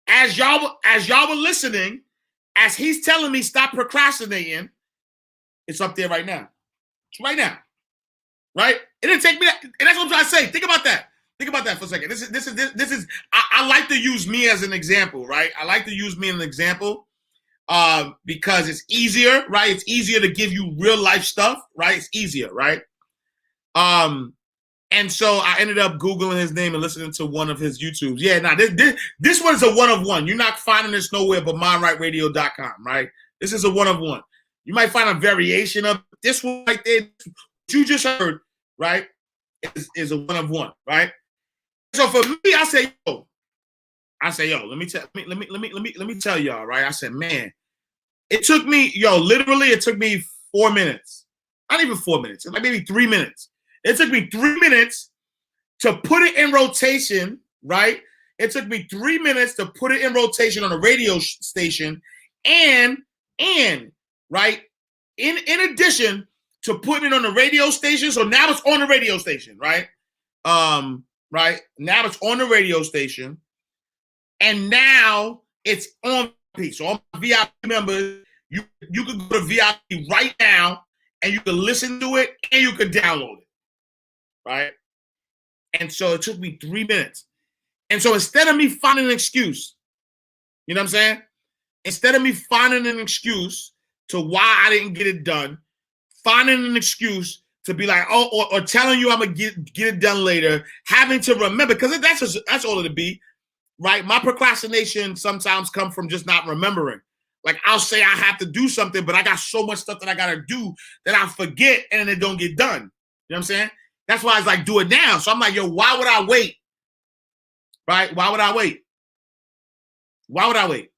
S5: as y'all were listening, as he's telling me stop procrastinating, it's up there right now. It's right now. Right? It didn't take me that, and that's what I'm trying to say. Think about that. Think about that for a second. This is I like to use me as an example, right? I like to use me as an example because it's easier, right? It's easier to give you real life stuff, right? It's easier, right? And so I ended up Googling his name and listening to one of his YouTubes. Yeah, now this one's a one-of-one. You're not finding this nowhere but mindrightradio.com, right? This is a one-of-one. You might find a variation of this one right there. You just heard, right, is a one-of-one, right? So for me, I say, yo, let me tell y'all, right? I said, man, it took me, literally, it took me 4 minutes. Not even 4 minutes, like maybe 3 minutes. It took me 3 minutes to put it in rotation, right? It took me 3 minutes to put it in rotation on a radio station, and right, in addition to putting it on the radio station. So now it's on the radio station, right? Right? Now it's on the radio station. And now it's on VIP. So all my VIP members, you can go to VIP right now and you can listen to it and you can download it. Right? And so it took me 3 minutes. And so instead of me finding an excuse, you know what I'm saying? Instead of me finding an excuse to why I didn't get it done, finding an excuse to be like, oh, or telling you I'm gonna get it done later, having to remember, because that's all it'll be, right? My procrastination sometimes comes from just not remembering. Like I'll say I have to do something, but I got so much stuff that I gotta do that I forget and it don't get done. You know what I'm saying? That's why it's like, do it now. So I'm like, yo, why would I wait? Right? Why would I wait? Why would I wait?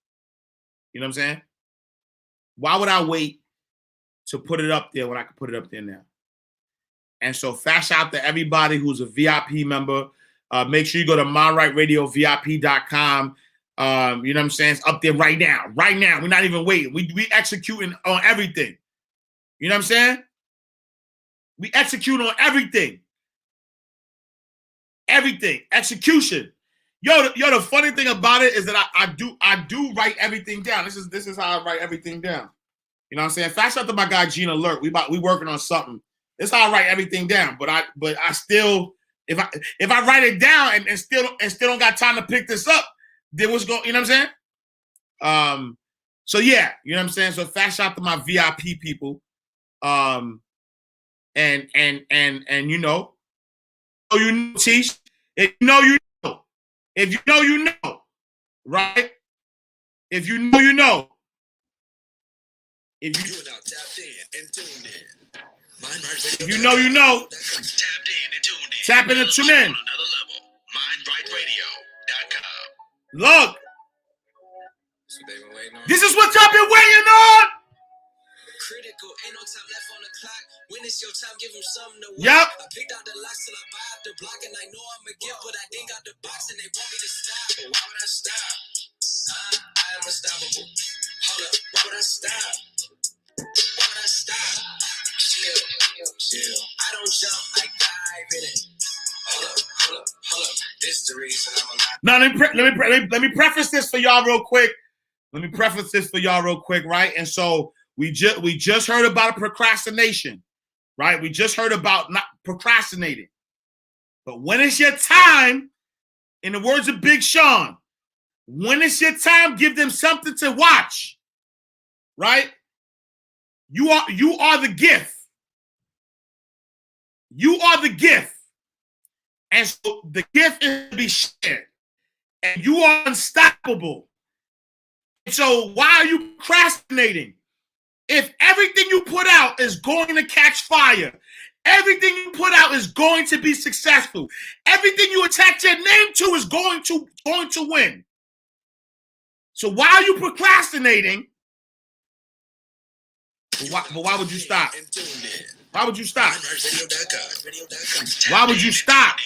S5: You know what I'm saying? Why would I wait to put it up there when I can put it up there now? And so fast shout to everybody who's a VIP member. Make sure you go to mindrightradiovip.com. You know what I'm saying? It's up there right now. Right now. We're not even waiting. We executing on everything. You know what I'm saying? We execute on everything. Everything. Execution. Yo, the funny thing about it is that I do write everything down. This is how I write everything down. You know what I'm saying? Fast out to my guy Gene Alert. We working on something. That's how I write everything down. But I still, if I write it down and still don't got time to pick this up, then what's going? You know what I'm saying? So yeah, you know what I'm saying. So fast out to my VIP people. And you know, Teach. If you know, you know. If you know, you know. Right? If you know, you know. If you
S7: now tapped in and tuned in.
S5: If you know, you know.
S7: Tapped in and tuned in.
S5: Tap in and tune in.
S7: Another level. Mindrightradio.com.
S5: Look. This is what y'all been waiting on.
S8: Critical, ain't no time left on the clock. When it's your time, give them something to watch.
S5: Yep.
S8: I picked out the locks till I buy out the block, and I know I'm a gift, but I ain't got the box, and they want me to stop. But why would I stop? I am unstoppable. Hold up, why would I stop? Why would I stop? Chill. I don't jump, I dive in it. Hold up. This the reason I'm alive.
S5: Now let me preface this for y'all real quick. Right? And so we just heard about procrastination, right? We just heard about not procrastinating. But when it's your time, in the words of Big Sean, when it's your time, give them something to watch, right? You are the gift. You are the gift. And so the gift is to be shared. And you are unstoppable. And so why are you procrastinating? If everything you put out is going to catch fire, Everything you put out is going to be successful. Everything you attach your name to is going to win. So why are you procrastinating? Why would you stop? Why would you stop? Why would you stop?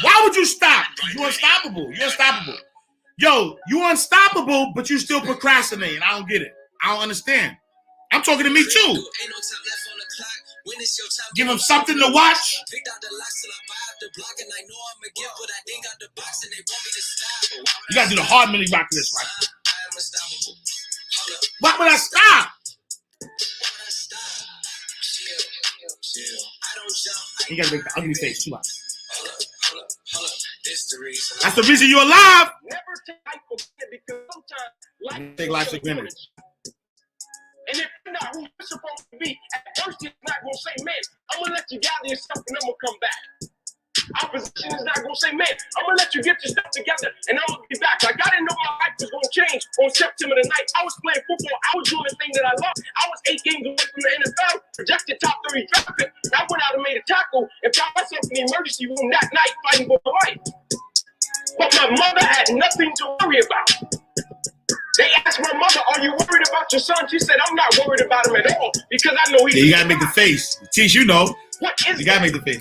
S5: Why would you stop? You're unstoppable. You're unstoppable. Yo, you're unstoppable, but you still procrastinating. I don't get it. I don't understand. I'm talking to me too. Give them something to watch. You gotta do the hard mini rock this right. Why would I stop? You gotta make the ugly face too loud. That's the reason you're alive.
S9: Never take life for granted because sometimes life
S5: Take life for granted.
S9: And if you're not who you're supposed to be, at first you're not gonna say, man, I'm gonna let you gather yourself and I'm gonna come back. Opposition is not gonna say, man, I'm gonna let you get your stuff together and I'm gonna be back. Like, I didn't know my life was gonna change on September the 9th. I was playing football, I was doing the thing that I love. I was 8 games away from the NFL, projected top 30 draft pick. I went out and made a tackle and found myself in the emergency room that night fighting for my life. But my mother had nothing to worry about. They asked my mother, are you worried about your son? She said, I'm not worried about him at all because I know he's...
S5: Yeah, you gotta make the face. Teach, you know.
S9: What is
S5: You gotta
S9: that?
S5: make the face.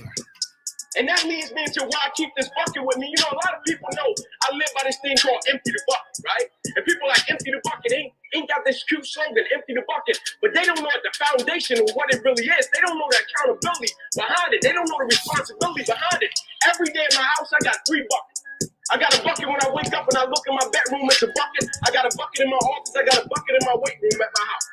S9: And that leads me into why I keep this bucket with me. You know, a lot of people know I live by this thing called empty the bucket, right? And people like empty the bucket ain't got this cute slogan, empty the bucket, but they don't know at the foundation of what it really is. They don't know the accountability behind it. They don't know the responsibility behind it. Every day in my house, I got 3 buckets. I got a bucket when I wake up and I look in my bedroom, it's a bucket. I got a bucket in my office. I got a bucket in my weight room at my house.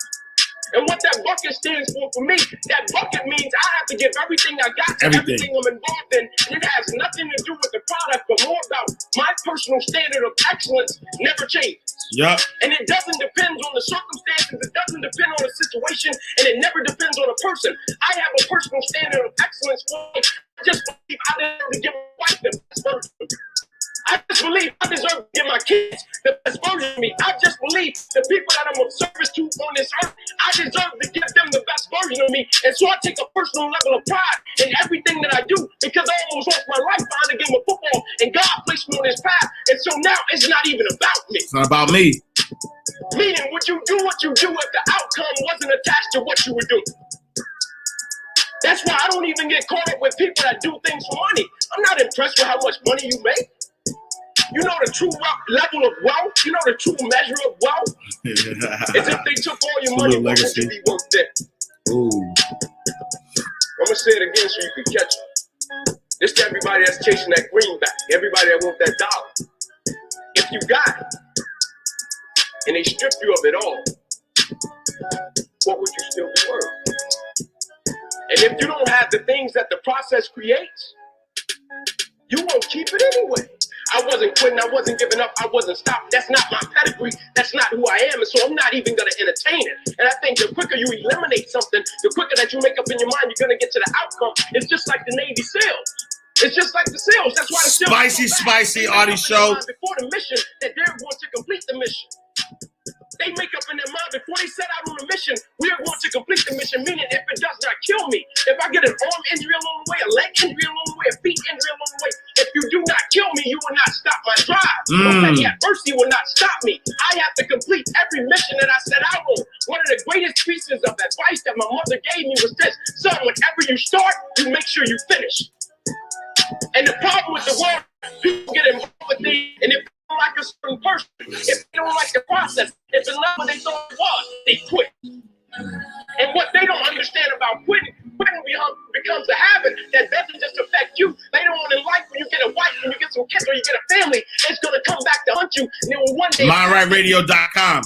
S9: And what that bucket stands for me, that bucket means I have to give everything I got to everything I'm involved in. And it has nothing to do with the product, but more about my personal standard of excellence never changes.
S5: Yep.
S9: And it doesn't depend on the circumstances. It doesn't depend on the situation. And it never depends on a person. I have a personal standard of excellence for me. I just believe I deserve to give my wife the best version of me. I just believe I deserve to give my kids the best version of me. I just believe the people that I'm of service to on this earth, I deserve to give them the best version of me. And so I take a personal level of pride in everything that I do because I almost lost my life behind the game of football and God placed me on this path. And so now it's not even about me.
S5: It's not about me.
S9: Meaning, would you do what you do if the outcome wasn't attached to what you were doing? That's why I don't even get caught up with people that do things for money. I'm not impressed with how much money you make. You know the true level of wealth? You know the true measure of wealth? It's if they took all your money, what would you be worth then?
S5: Ooh.
S9: I'm going to say it again so you can catch it. This to everybody that's chasing that greenback, everybody that wants that dollar. If you got it, and they strip you of it all, what would you still be worth? And if you don't have the things that the process creates, you won't keep it anyway. I wasn't quitting, I wasn't giving up, I wasn't stopping. That's not my pedigree, that's not who I am, and so I'm not even gonna entertain it. And I think the quicker you eliminate something, the quicker that you make up in your mind, you're gonna get to the outcome. It's just like the Navy SEALs. It's just like the SEALs. That's why the SEALs
S5: Spicy Artie show.
S9: Before the mission, that they're going to complete the mission. They make up in their mind before they set out on a mission, we are going to complete the mission, meaning if it does not kill me, if I get an arm injury along the way, a leg injury along the way, a feet injury along the way, if you do not kill me, you will not stop my drive. Okay, adversity will not stop me. I have to complete every mission that I set out on. One of the greatest pieces of advice that my mother gave me was this: son, whenever you start, you make sure you finish. And the problem with the world, people get involved with things, and if they don't like a certain person, if they don't like the process, if it's not what they thought it was, they quit. And what they don't understand about quitting becomes a habit that doesn't just affect you. Later on in life, when you get a wife, when you get some kids, or you get a family, it's going to come back to hunt you. And then one day,
S5: MindRightRadio.com.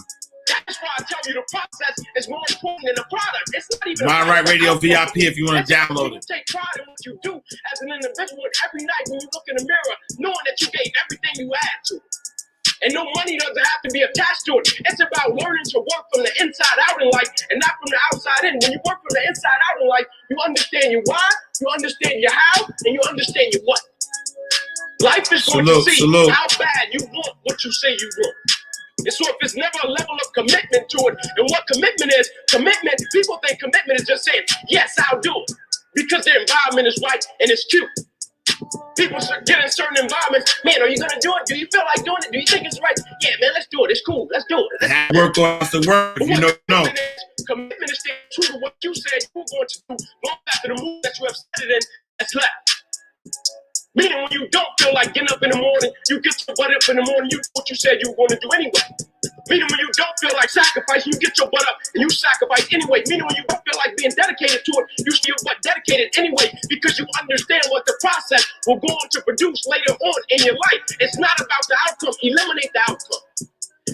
S9: That's why I tell you the process is more important than the product. It's not even
S5: My Right Radio VIP if you want to download it.
S9: You take pride in what you do as an individual, and every night when you look in the mirror, knowing that you gave everything you had to it. And no money doesn't have to be attached to it. It's about learning to work from the inside out in life and not from the outside in. When you work from the inside out in life, you understand your why, you understand your how, and you understand your what. Life is going to see how bad you want what you say you want. And so if it's never a level of commitment to it, and what commitment is, people think commitment is just saying, yes, I'll do it. Because the environment is right and it's cute. People get in certain environments, man, are you gonna do it? Do you feel like doing it? Do you think it's right? Yeah, man, let's do it. It's cool. Let's do it.
S5: Work off the work. You know, no.
S9: Commitment is staying true to what you said you were going to do long after the move that you have set it in that's left. Meaning when you don't feel like getting up in the morning, you get your butt up in the morning, you do what you said you were going to do anyway. Meaning when you don't feel like sacrificing, you get your butt up and you sacrifice anyway. Meaning when you don't feel like being dedicated to it, you still butt dedicated anyway because you understand what the process will go on to produce later on in your life. It's not about the outcome. Eliminate the outcome.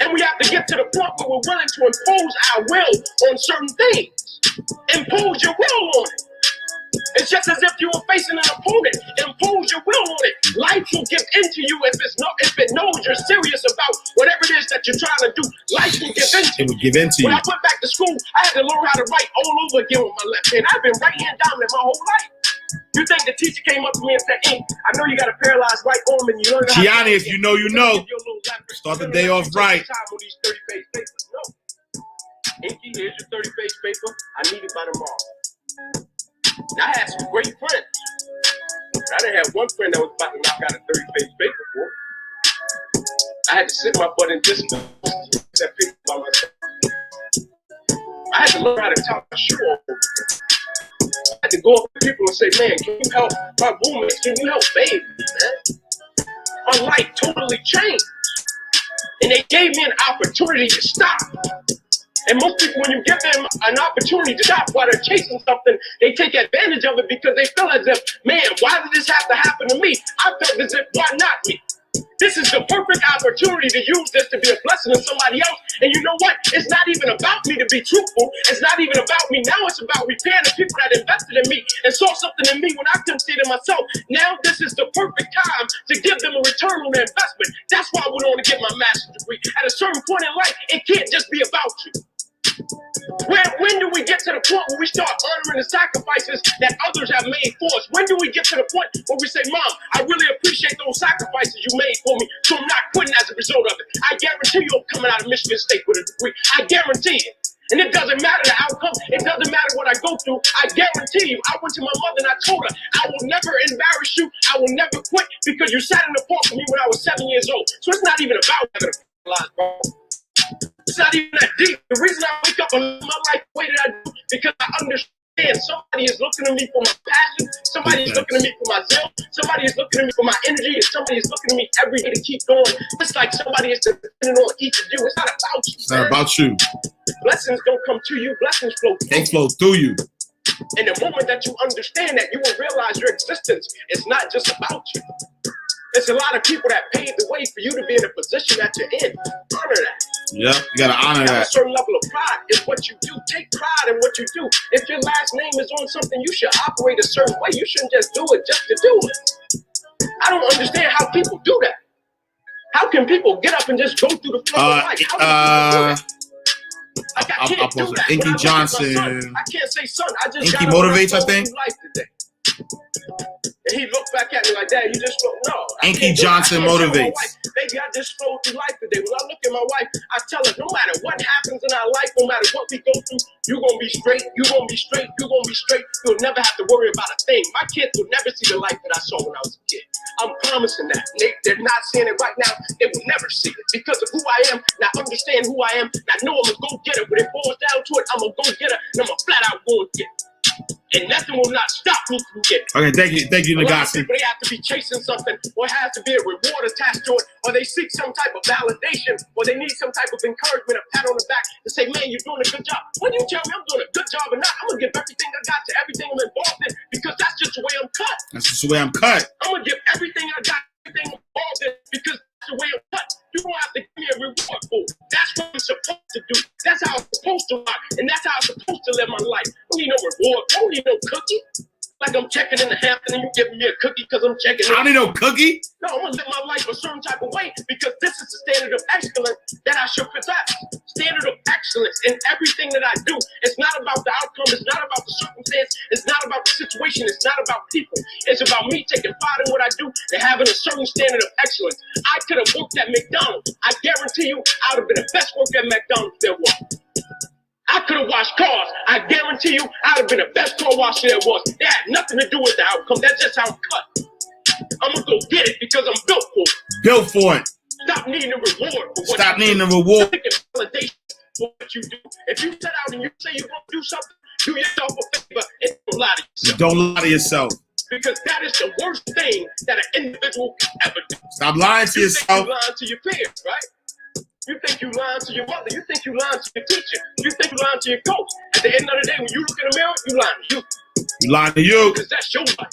S9: And we have to get to the point where we're willing to impose our will on certain things. Impose your will on it. It's just as if you were facing an opponent. Impose your will on it. Life will give into you if it knows you're serious about whatever it is that you're trying to do. Life will give into you.
S5: It will give into you.
S9: When I went back to school, I had to learn how to write all over again with my left hand. I've been right-hand dominant my whole life. You think the teacher came up to me and said, "Hey, I know you got a paralyzed right arm and you learn how
S5: Gianni, if you know, you know. Start the day off right.
S9: No. Inky, here's your 30-page paper. I need it by tomorrow. I had some great friends. I didn't have one friend that was about to knock out a 30-page paper for. I had to sit my butt in discipline that paper by myself. I had to learn how to tie my shoe off over again. I had to go up to people and say, man, can you help my roommates? Can you help baby, man? My life totally changed. And they gave me an opportunity to stop. And most people, when you give them an opportunity to stop while they're chasing something, they take advantage of it because they feel as if, man, why did this have to happen to me? I felt as if, why not me? This is the perfect opportunity to use this to be a blessing to somebody else. And you know what? It's not even about me to be truthful. It's not even about me. Now it's about repaying the people that invested in me and saw something in me when I couldn't see it in myself. Now this is the perfect time to give them a return on their investment. That's why I went on to get my master's degree. At a certain point in life, it can't just be about you. When do we get to the point where we start honoring the sacrifices that others have made for us? When do we get to the point where we say, Mom, I really appreciate those sacrifices you made for me, so I'm not quitting as a result of it. I guarantee you I'm coming out of Michigan State with a degree. I guarantee it. And it doesn't matter the outcome. It doesn't matter what I go through. I guarantee you, I went to my mother and I told her, I will never embarrass you. I will never quit because you sat in the park for me when I was 7 years old. So it's not even about having a lot, bro. It's not even that deep. The reason I wake up and live my life the way that I do because I understand somebody is looking at me for my passion, somebody is looking at me for my zeal, somebody is looking at me for my energy, and somebody is looking at me every day to keep going. It's like somebody is depending on each of you. It's not about you.
S5: It's not about you.
S9: Blessings don't come to you. Blessings flow through you.
S5: They flow through you.
S9: And the moment that you understand that, you will realize your existence is not just about you. There's a lot of people that paved the way for you to be in the position that you're in. Honor that.
S5: Yeah, you gotta honor that.
S9: A certain level of pride is what you do. Take pride in what you do. If your last name is on something, you should operate a certain way. You shouldn't just do it just to do it. I don't understand how people do that. How can people get up and just go through the flow of life? How can people do that? Like, I can't do that.
S5: Inky Johnson.
S9: Son, I can't say, son, I just
S5: Inky
S9: got
S5: motivates, I think.
S9: Life today. And he looked back at me like, Dad, you just flowed. No.
S5: Inky Johnson motivates.
S9: Baby, I just flowed through life today. When I look at my wife, I tell her, no matter what happens in our life, no matter what we go through, you're going to be straight. You're going to be straight. You're going to be straight. You'll never have to worry about a thing. My kids will never see the life that I saw when I was a kid. I'm promising that. They're not seeing it right now. They will never see it because of who I am. Now understand who I am. Now know I'm a go-getter. When it boils down to it, I'm a go-getter. And I'm a flat-out go-getter. And nothing will not stop me from getting.
S5: Okay, thank you, Nagasi.
S9: They have to be chasing something, or has to be a reward attached to it, or they seek some type of validation, or they need some type of encouragement, a pat on the back to say, man, you're doing a good job. When you tell me I'm doing a good job or not, I'm gonna give everything I got to everything I'm involved in because that's just the way I'm cut.
S5: That's just the way I'm cut.
S9: I'm gonna give everything I got, everything I'm involved in because that's the way I'm cut. You don't have to give me a reward for it. That's what I'm supposed to do. That's how I'm supposed to rock, and that's how I'm supposed to live my life. I don't need no reward. I don't need no cookie. Like I'm checking in the half and you giving me a cookie because I'm checking
S5: I
S9: it.
S5: don't need no cookie.
S9: No, I want to live my life a certain type of way because this is the standard of excellence that I should possess. Standard of excellence in everything that I do. It's not about the outcome. It's not about the circumstance. It's not about the situation. It's not about people. It's about me taking pride in what I do and having a certain standard of excellence. I could have worked at McDonald's. I guarantee you I would have been the best worker at McDonald's there was. I could have washed cars. I guarantee you I would have been the best car washer there was. That had nothing to do with the outcome. That's just how it cut. I'm going to go get it because I'm built for it.
S5: Built for it.
S9: Stop needing a reward for what
S5: Stop
S9: you
S5: needing
S9: do.
S5: a reward.
S9: Taking validation for what you do. If you set out and you say you're going to do something, do yourself a favor and don't lie to yourself.
S5: Don't lie to yourself.
S9: Because that is the worst thing that an individual can ever do.
S5: Stop lying to
S9: You think
S5: yourself.
S9: you lying to your peers, right? You think you lying to your mother. You think you lying to your teacher. You think you lying to your coach. At the end of the day, when you look in the mirror, you lying to you.
S5: You lying to you.
S9: Because that's your life.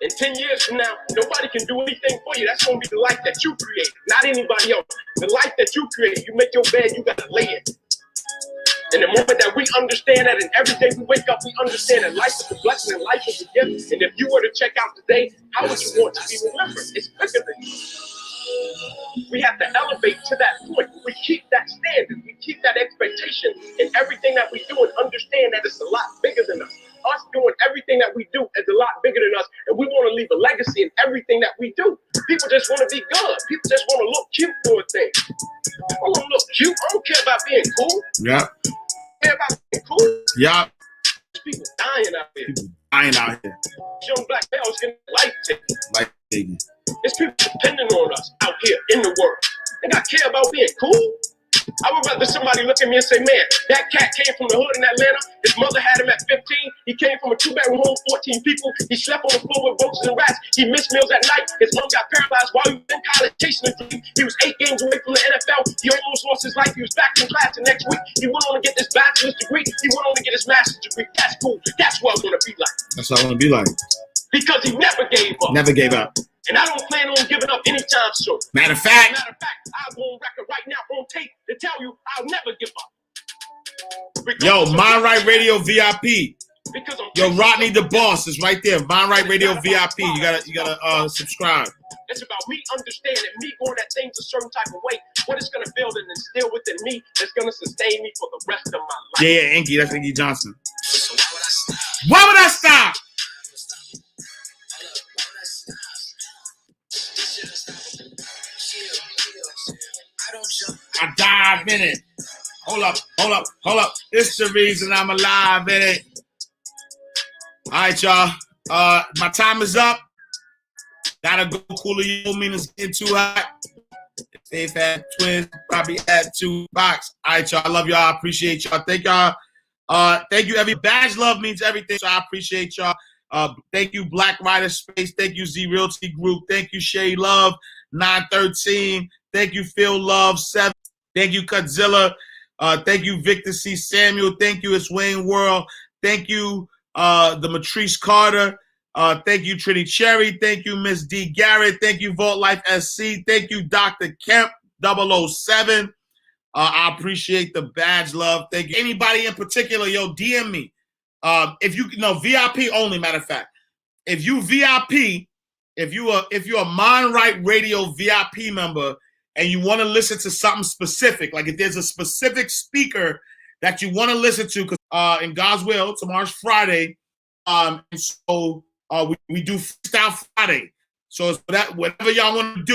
S9: In 10 years from now, nobody can do anything for you. That's going to be the life that you create, not anybody else. The life that you create, you make your bed, you got to lay it. And the moment that we understand that, and every day we wake up, we understand that life is a blessing and life is a gift. And if you were to check out today, how would you want to be remembered? It's bigger than you. We have to elevate to that point. We keep that standard. We keep that expectation in everything that we do and understand that it's a lot bigger than us. Us doing everything that we do is a lot bigger than us. And we want to leave a legacy in everything that we do. People just want to be good. People just want to look cute for a thing. I want to look cute. I don't care about being cool.
S5: Yeah.
S9: I care about being cool.
S5: Yeah.
S9: There's people dying out here.
S5: Dying out here.
S9: Young black males getting life taken.
S5: Like taking.
S9: There's people depending on us out here in the world. Think I care about being cool? I would rather somebody look at me and say, man, that cat came from the hood in Atlanta. His mother had him at 15. He came from a 2-bedroom home, 14 people. He slept on the floor with roaches and rats. He missed meals at night. His mom got paralyzed while he was in college chasing a dream. He was 8 games away from the NFL. He almost lost his life. He was back in class the next week. He went on to get this bachelor's degree. He went on to get his master's degree. That's cool. That's what I want to be like.
S5: That's what I want to be like.
S9: Because he never gave up.
S5: Never gave up.
S9: And I don't plan on giving up anytime soon.
S5: Matter of fact,
S9: I'll go on record right now on tape to tell you I'll never give up.
S5: yo, Mind Right Radio VIP.
S9: Because I'm
S5: Yo, Rodney the Boss is right there. Mind Right Radio VIP. You gotta subscribe.
S9: It's about me understanding, me going at things a certain type of way, what it's gonna build and instill within me that's gonna sustain me for the rest of my life.
S5: Yeah, Inky. That's Inky Johnson.
S8: So why would I stop?
S5: Why would I stop?
S8: I don't jump.
S5: I dive in it. Hold up. It's the reason I'm alive in it. All right, y'all. My time is up. Gotta go. Cooler you mean it's getting too hot. If they've had twins, probably had 2 box. All right, y'all. I love y'all. I appreciate y'all. Thank y'all. Thank you. Every badge love means everything. So I appreciate y'all. Thank you, Black Rider Space. Thank you, Z Realty Group. Thank you, Shay Love 913. Thank you, Phil Love 7. Thank you, Cutzilla. Thank you, Victor C. Samuel. Thank you, It's Wayne World. Thank you, the Matrice Carter. Thank you, Trinity Cherry. Thank you, Miss D. Garrett. Thank you, Vault Life SC. Thank you, Dr. Kemp 007. I appreciate the badge love. Thank you. Anybody in particular, yo, DM me. If you know, VIP only, matter of fact. If you VIP, if you're a Mind Right Radio VIP member and you want to listen to something specific, like if there's a specific speaker that you want to listen to, because in God's will, tomorrow's Friday, and so we do Freestyle Friday. So it's that whatever y'all want to do.